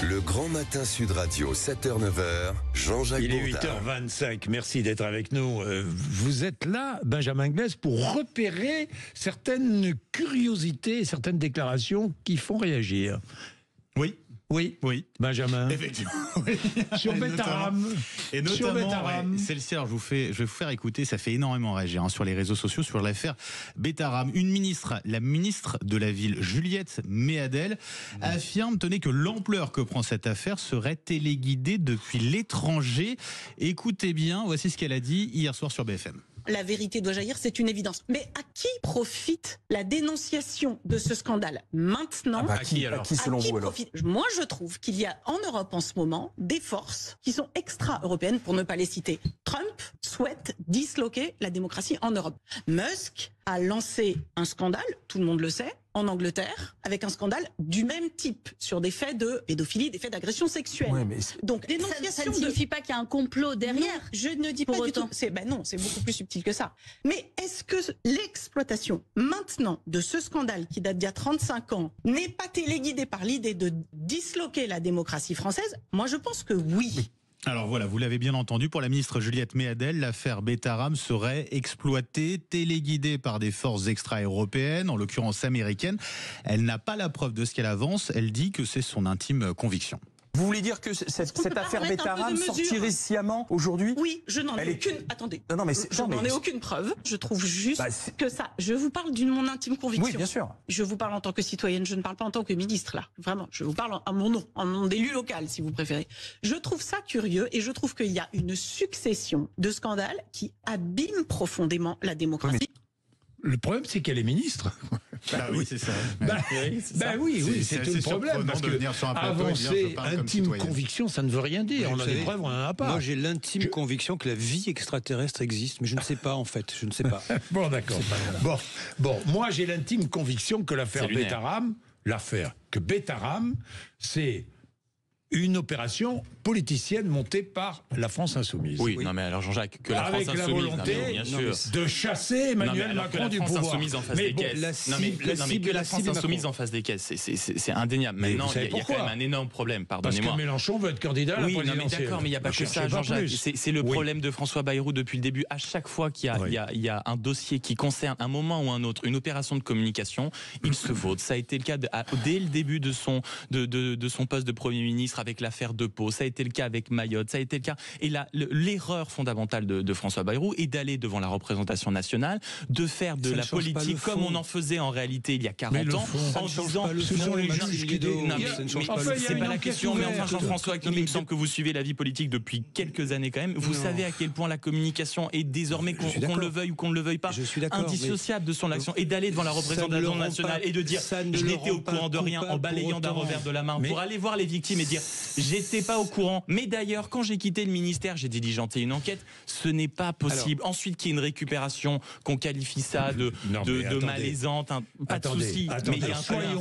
Le Grand Matin Sud Radio, 7h-9h, Jean-Jacques Il est Bourdin. 8h25, merci d'être avec nous. Vous êtes là, Benjamin Glaise, pour repérer certaines curiosités, certaines déclarations qui font réagir. Oui, Benjamin. Effectivement. Oui. Sur Betaram. Et notamment, celle-ci, alors je vais vous faire écouter, ça fait énormément réagir sur les réseaux sociaux sur l'affaire Betaram. La ministre de la ville, Juliette Méadel, affirme, tenez, que l'ampleur que prend cette affaire serait téléguidée depuis l'étranger. Écoutez bien, voici ce qu'elle a dit hier soir sur BFM. La vérité doit jaillir, c'est une évidence. Mais à qui profite la dénonciation de ce scandale maintenant? À qui selon vous alors? Moi, je trouve qu'il y a en Europe en ce moment des forces qui sont extra-européennes, pour ne pas les citer. Trump souhaite disloquer la démocratie en Europe. Musk a lancé un scandale, tout le monde le sait, en Angleterre, avec un scandale du même type, sur des faits de pédophilie, des faits d'agression sexuelle. Ouais, mais donc, ça ne signifie pas qu'il y a un complot derrière. Non, je ne dis pas du tout. Non, c'est beaucoup plus subtil que ça. Mais est-ce que l'exploitation, maintenant, de ce scandale qui date d'il y a 35 ans, n'est pas téléguidée par l'idée de disloquer la démocratie française? Moi, je pense que oui. Alors voilà, vous l'avez bien entendu, pour la ministre Juliette Méadel, l'affaire Betaram serait exploitée, téléguidée par des forces extra-européennes, en l'occurrence américaines. Elle n'a pas la preuve de ce qu'elle avance, elle dit que c'est son intime conviction. vous voulez dire que cette affaire Betaram sortirait sciemment aujourd'hui? Oui, je n'en ai aucune. Attendez. Non, mais je n'en ai aucune preuve. Je trouve juste que ça. Je vous parle de mon intime conviction. Oui, bien sûr. Je vous parle en tant que citoyenne. Je ne parle pas en tant que ministre là. Vraiment. Je vous parle en mon nom, en nom d'élu local, si vous préférez. Je trouve ça curieux et je trouve qu'il y a une succession de scandales qui abîment profondément la démocratie. Le problème, c'est qu'elle est ministre. Oui, c'est ça. Oui, c'est tout le problème. Parce que avancer intime conviction, ça ne veut rien dire. On a des preuves, on n'en a pas. Moi, j'ai l'intime conviction que la vie extraterrestre existe, mais je ne sais pas, en fait. Je ne sais pas. Bon, d'accord. Bon, moi, j'ai l'intime conviction que l'affaire Betaram, c'est une opération politicienne montée par la France Insoumise. Oui, non mais alors Jean-Jacques, que la France Insoumise, avec la volonté bien sûr, de chasser Emmanuel Macron du pouvoir. Insoumise en face des caisses. Que la France Insoumise en face des caisses, c'est indéniable. Maintenant, il y a quand même un énorme problème, pardonnez-moi. Parce que Mélenchon veut être candidat à la présidentielle. Oui, mais d'accord, mais il n'y a pas que ça, Jean-Jacques. C'est le problème de François Bayrou depuis le début. À chaque fois qu'il y a un dossier qui concerne un moment ou un autre, une opération de communication, il se vautre. Ça a été le cas dès le début de son poste de Premier ministre avec l'affaire de Pau. Ça a été le cas avec Mayotte, ça a été le cas. Et là, l'erreur fondamentale de François Bayrou est d'aller devant la représentation nationale, de faire de la politique comme on en faisait en réalité il y a 40 ans, en disant ce sont les gens c'est pas la question, mais enfin Jean-François, il me semble que vous suivez la vie politique depuis quelques années quand même. Vous savez à quel point la communication est désormais, qu'on le veuille ou qu'on ne le veuille pas, indissociable de son action. Et d'aller devant la représentation nationale et de dire je n'étais au courant de rien en balayant d'un revers de la main pour aller voir les victimes et dire j'étais pas au courant. Mais d'ailleurs, quand j'ai quitté le ministère, j'ai diligenté une enquête. Ce n'est pas possible. Ensuite, qu'il y ait une récupération, qu'on qualifie ça de malaisante, pas de souci. Mais il y a un problème.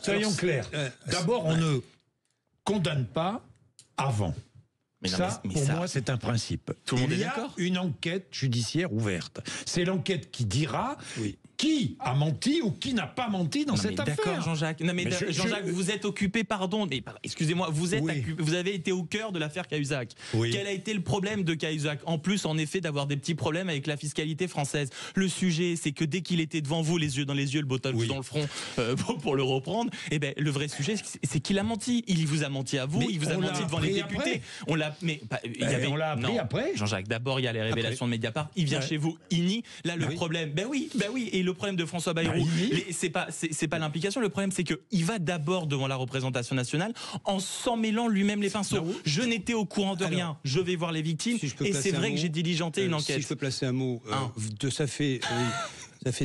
Soyons clairs. D'abord, on ne condamne pas avant. Pour moi, c'est un principe. Tout le monde est d'accord. Il y a une enquête judiciaire ouverte. C'est l'enquête qui dira qui a menti ou qui n'a pas menti dans cette affaire. D'accord, Jean-Jacques. Non, mais Jean-Jacques, vous êtes occupé, excusez-moi, vous avez été au cœur de l'affaire Cahuzac. Quel a été le problème de Cahuzac? En plus, en effet, d'avoir des petits problèmes avec la fiscalité française. Le sujet, c'est que dès qu'il était devant vous, les yeux dans les yeux, le botox dans le front, pour le reprendre, le vrai sujet, c'est qu'il a menti. Il vous a menti à vous, il vous a menti devant les députés. On l'a appris après. Jean-Jacques, d'abord, il y a les révélations de Mediapart. Il vient chez vous, il nie. Là, le problème, et le problème de François Bayrou, c'est pas l'implication. Le problème, c'est que il va d'abord devant la représentation nationale en s'en mêlant lui-même les pinceaux. Je n'étais au courant de rien. Je vais voir les victimes. Et c'est vrai que j'ai diligenté une enquête. Si je peux placer un mot, ça fait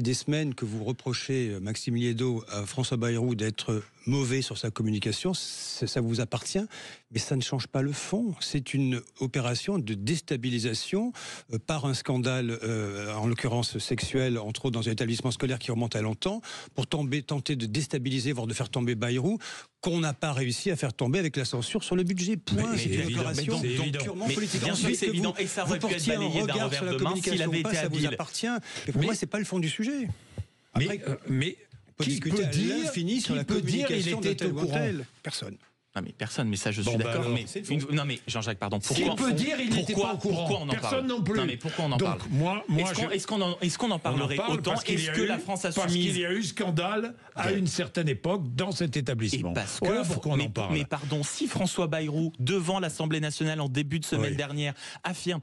des semaines que vous reprochez, Maxime Liédot, à François Bayrou d'être mauvais sur sa communication. Ça vous appartient, mais ça ne change pas le fond. C'est une opération de déstabilisation par un scandale, en l'occurrence sexuel, entre autres dans un établissement scolaire qui remonte à longtemps, pour tenter de déstabiliser, voire de faire tomber Bayrou, qu'on n'a pas réussi à faire tomber avec la censure sur le budget. Point. C'est une opération purement politique. Bien sûr, c'est évident. Et ça aurait pu être balayé d'un revers de main s'il avait été habile. Ça vous appartient. Mais pour moi, c'est pas le fond du sujet. Mais peut discuter à l'infini sur la communication de tel ou tel. Personne. Non mais personne, mais ça je suis d'accord. Non mais Jean-Jacques, pardon. Pourquoi on peut dire il n'était pas au courant? Pourquoi on en Personne parle non plus. Non mais pourquoi on en parle? Est-ce qu'on en parlerait autant? Est-ce que la France a parce qu'il y a eu scandale à une certaine époque dans cet établissement. Et parce que pourquoi on en parle. Mais pardon, si François Bayrou devant l'Assemblée nationale en début de semaine dernière affirme: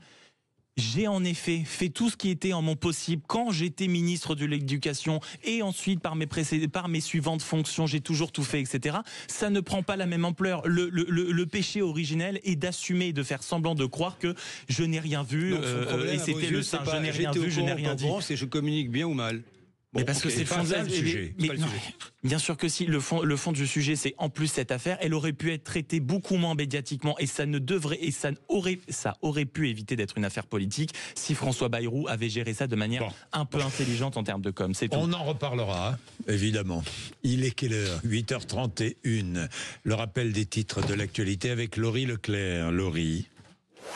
j'ai en effet fait tout ce qui était en mon possible quand j'étais ministre de l'Éducation et ensuite par mes suivantes fonctions, j'ai toujours tout fait, etc. Ça ne prend pas la même ampleur. Le péché originel est d'assumer, de faire semblant de croire que je n'ai rien vu et c'était le singe. Je n'ai rien vu, je n'ai rien dit. Et je communique bien ou mal. Mais parce que c'est le fond du sujet. Bien sûr que si, le fond du sujet, c'est en plus cette affaire, elle aurait pu être traitée beaucoup moins médiatiquement et ça aurait pu éviter d'être une affaire politique si François Bayrou avait géré ça de manière un peu intelligente en termes de com. C'est tout. On en reparlera, évidemment. Il est quelle heure? 8h31. Le rappel des titres de l'actualité avec Laurie Leclerc. Laurie.